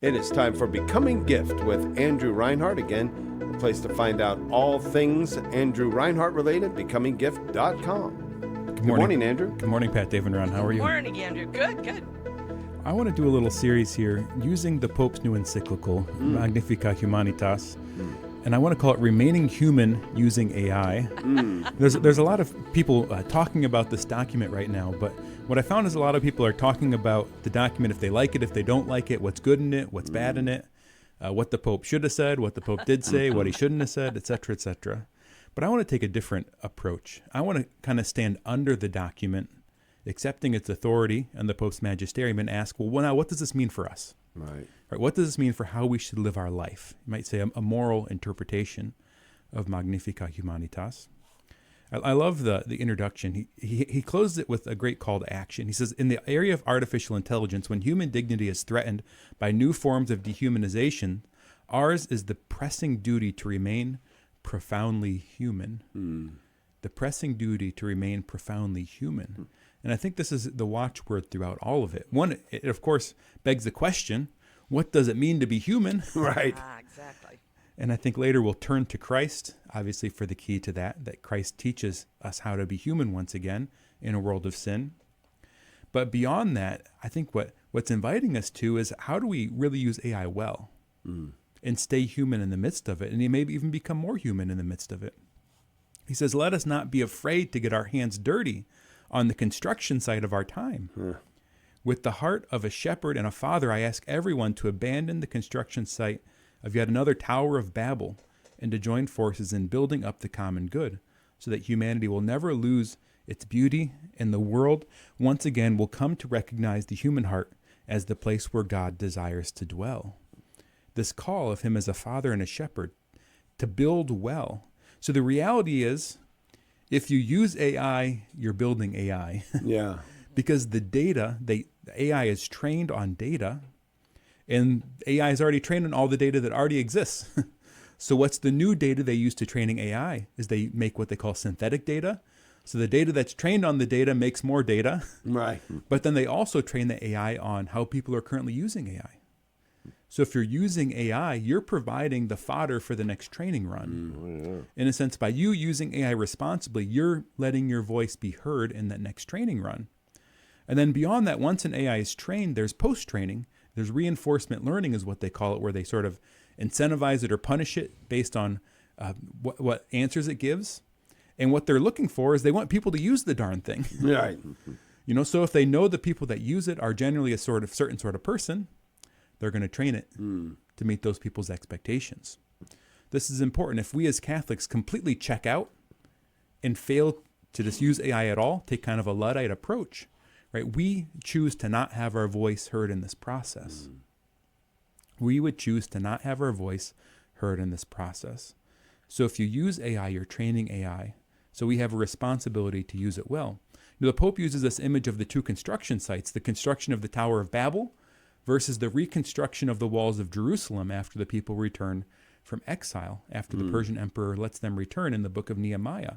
It is time for Becoming Gift with Andrew Reinhart. Again, the place to find out all things Andrew Reinhart related, becominggift.com. Good morning, Andrew. Good morning, Pat, Dave, and Ron. How are you? Good morning, Andrew. Good. I want to do a little series here using the Pope's new encyclical, Magnifica Humanitas, and I want to call it Remaining Human Using AI. There's a lot of people talking about this document right now, but what I found is a lot of people are talking about the document, if they like it, if they don't like it, what's good in it, what's bad in it, what the Pope should have said, what the Pope did say, what he shouldn't have said, etc., etc. But I want to take a different approach. I want to kind of stand under the document, accepting its authority and the Pope's magisterium, and ask, well, now what does this mean for us? Right. What does this mean for how we should live our life? You might say a moral interpretation of Magnifica Humanitas. I love the introduction. He closes it with a great call to action. He says, in the area of artificial intelligence, when human dignity is threatened by new forms of dehumanization, ours is the pressing duty to remain profoundly human. The pressing duty to remain profoundly human. And I think this is the watchword throughout all of it. One, it of course begs the question, what does it mean to be human? Right. Exactly. And I think later we'll turn to Christ, obviously, for the key to that Christ teaches us how to be human once again in a world of sin. But beyond that, I think what's inviting us to is how do we really use AI well and stay human in the midst of it, and maybe even become more human in the midst of it. He says, let us not be afraid to get our hands dirty on the construction site of our time. With the heart of a shepherd and a father, I ask everyone to abandon the construction site of yet another Tower of Babel and to join forces in building up the common good so that humanity will never lose its beauty and the world once again will come to recognize the human heart as the place where God desires to dwell. This call of him as a father and a shepherd to build well. So the reality is, if you use AI, you're building AI. Yeah. Because the data, the AI is trained on data, and AI is already trained on all the data that already exists. So what's the new data they use to training AI is they make what they call synthetic data. So the data that's trained on the data makes more data. Right. But then they also train the AI on how people are currently using AI. So if you're using AI, you're providing the fodder for the next training run. In a sense, by you using AI responsibly, you're letting your voice be heard in that next training run. And then beyond that, once an AI is trained, there's post-training. There's reinforcement learning is what they call it, where they sort of incentivize it or punish it based on what answers it gives. And what they're looking for is they want people to use the darn thing. Right. So if they know the people that use it are generally a certain sort of person, they're going to train it to meet those people's expectations. This is important. If we as Catholics completely check out and fail to just use AI at all, take kind of a Luddite approach, right? We choose to not have our voice heard in this process. We would choose to not have our voice heard in this process. So if you use AI, you're training AI. So we have a responsibility to use it well. The Pope uses this image of the two construction sites, the construction of the Tower of Babel versus the reconstruction of the walls of Jerusalem after the people return from exile, after the Persian emperor lets them return in the book of Nehemiah.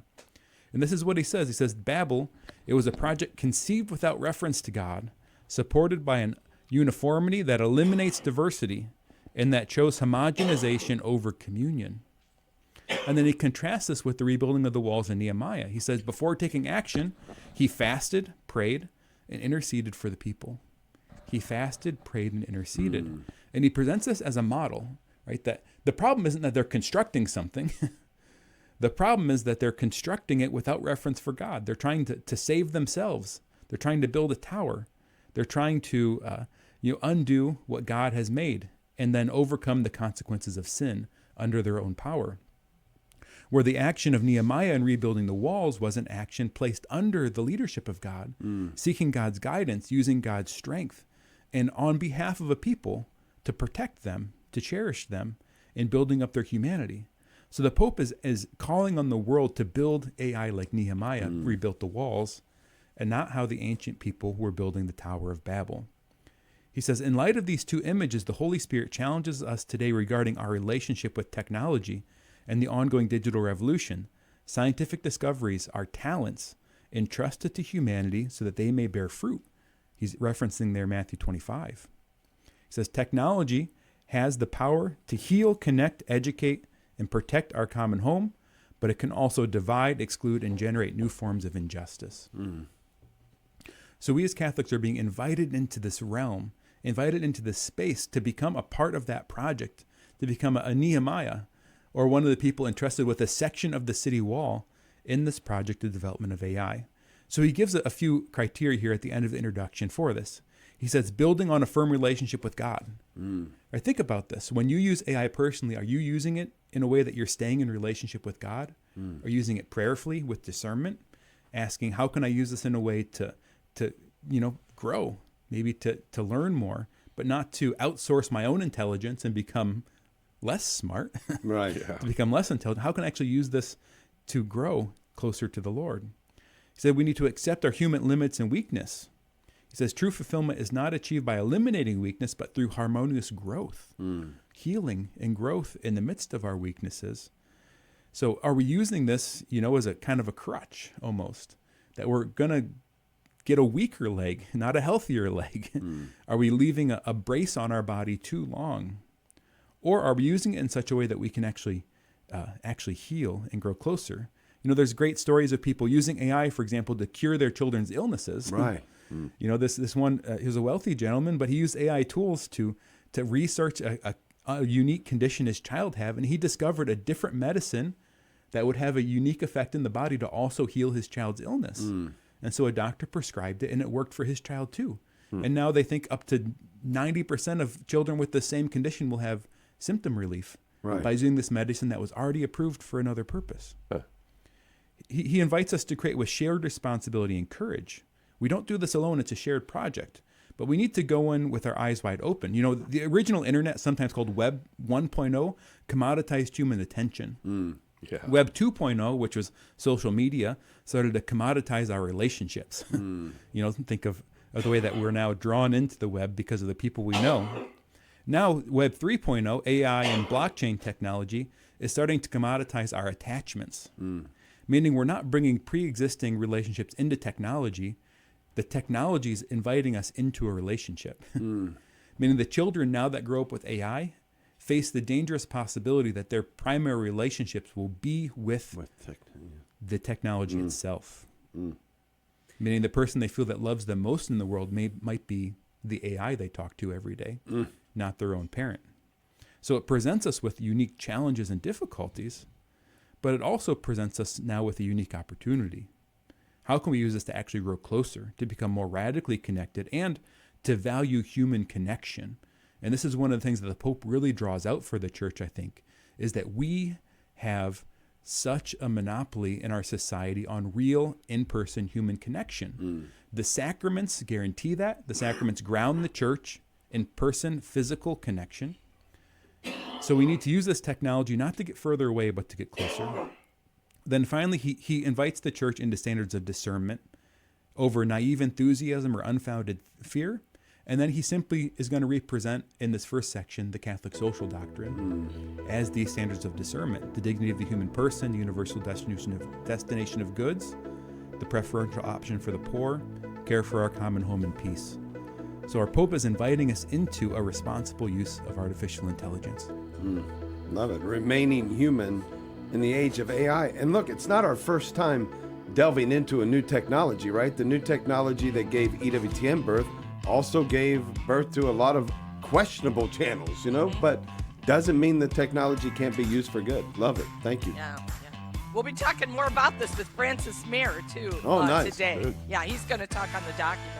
And this is what he says. He says, Babel, it was a project conceived without reference to God, supported by an uniformity that eliminates diversity, and that chose homogenization over communion. And then he contrasts this with the rebuilding of the walls in Nehemiah. He says, before taking action, he fasted, prayed, and interceded for the people. He fasted, prayed, and interceded. And he presents this as a model, right? That the problem isn't that they're constructing something. The problem is that they're constructing it without reference for God. They're trying to save themselves. They're trying to build a tower. They're trying to undo what God has made and then overcome the consequences of sin under their own power. Where the action of Nehemiah in rebuilding the walls was an action placed under the leadership of God, seeking God's guidance, using God's strength, and on behalf of a people to protect them, to cherish them, in building up their humanity. So the Pope is calling on the world to build AI like Nehemiah rebuilt the walls, and not how the ancient people were building the Tower of Babel. He says, in light of these two images, the Holy Spirit challenges us today regarding our relationship with technology and the ongoing digital revolution. Scientific discoveries are talents entrusted to humanity so that they may bear fruit. He's referencing there Matthew 25. says technology has the power to heal, connect, educate, and protect our common home, but it can also divide, exclude, and generate new forms of injustice. So we as Catholics are being invited into this realm, invited into this space to become a part of that project, to become a Nehemiah, or one of the people entrusted with a section of the city wall in this project of development of AI. So he gives a few criteria here at the end of the introduction for this. He says, building on a firm relationship with God. Or think about this. When you use AI personally, are you using it in a way that you're staying in relationship with God? Or using it prayerfully with discernment? Asking, how can I use this in a way to grow? Maybe to learn more, but not to outsource my own intelligence and become less smart. Right. Yeah. To become less intelligent. How can I actually use this to grow closer to the Lord? He said we need to accept our human limits and weakness. He says true fulfillment is not achieved by eliminating weakness, but through harmonious growth, healing and growth in the midst of our weaknesses. So are we using this, as a kind of a crutch almost, that we're going to get a weaker leg, not a healthier leg? Are we leaving a brace on our body too long? Or are we using it in such a way that we can actually heal and grow closer? There's great stories of people using AI, for example, to cure their children's illnesses. Right. This one, he was a wealthy gentleman, but he used AI tools to research a unique condition his child had, and he discovered a different medicine that would have a unique effect in the body to also heal his child's illness. And so a doctor prescribed it, and it worked for his child too. And now they think up to 90% of children with the same condition will have symptom relief by using this medicine that was already approved for another purpose. He invites us to create with shared responsibility and courage. We don't do this alone. It's a shared project. But we need to go in with our eyes wide open. The original internet, sometimes called Web 1.0, commoditized human attention. Web 2.0, which was social media, started to commoditize our relationships. Think of the way that we're now drawn into the web because of the people we know. Now, Web 3.0, AI and blockchain technology, is starting to commoditize our attachments, meaning we're not bringing pre-existing relationships into technology. The technology is inviting us into a relationship, meaning the children now that grow up with AI face the dangerous possibility that their primary relationships will be with the technology itself. Meaning the person they feel that loves them most in the world might be the AI they talk to every day, not their own parent. So it presents us with unique challenges and difficulties, but it also presents us now with a unique opportunity. How can we use this to actually grow closer, to become more radically connected, and to value human connection? And this is one of the things that the Pope really draws out for the church, I think, is that we have such a monopoly in our society on real, in-person human connection. The sacraments guarantee that. The sacraments ground the church in person, physical connection. So we need to use this technology not to get further away, but to get closer. Then finally, he invites the church into standards of discernment over naive enthusiasm or unfounded fear. And then he simply is going to represent in this first section the Catholic social doctrine as these standards of discernment: the dignity of the human person, the universal destination of goods, the preferential option for the poor, care for our common home and peace. So our Pope is inviting us into a responsible use of artificial intelligence. Love it. Remaining human in the age of AI. And look, it's not our first time delving into a new technology, right? The new technology that gave EWTN birth also gave birth to a lot of questionable channels, but doesn't mean the technology can't be used for good. Love it. Thank you. Yeah. We'll be talking more about this with Francis Mayer, too, nice. today. Good. Yeah, he's going to talk on the document.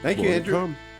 Thank you, Andrew.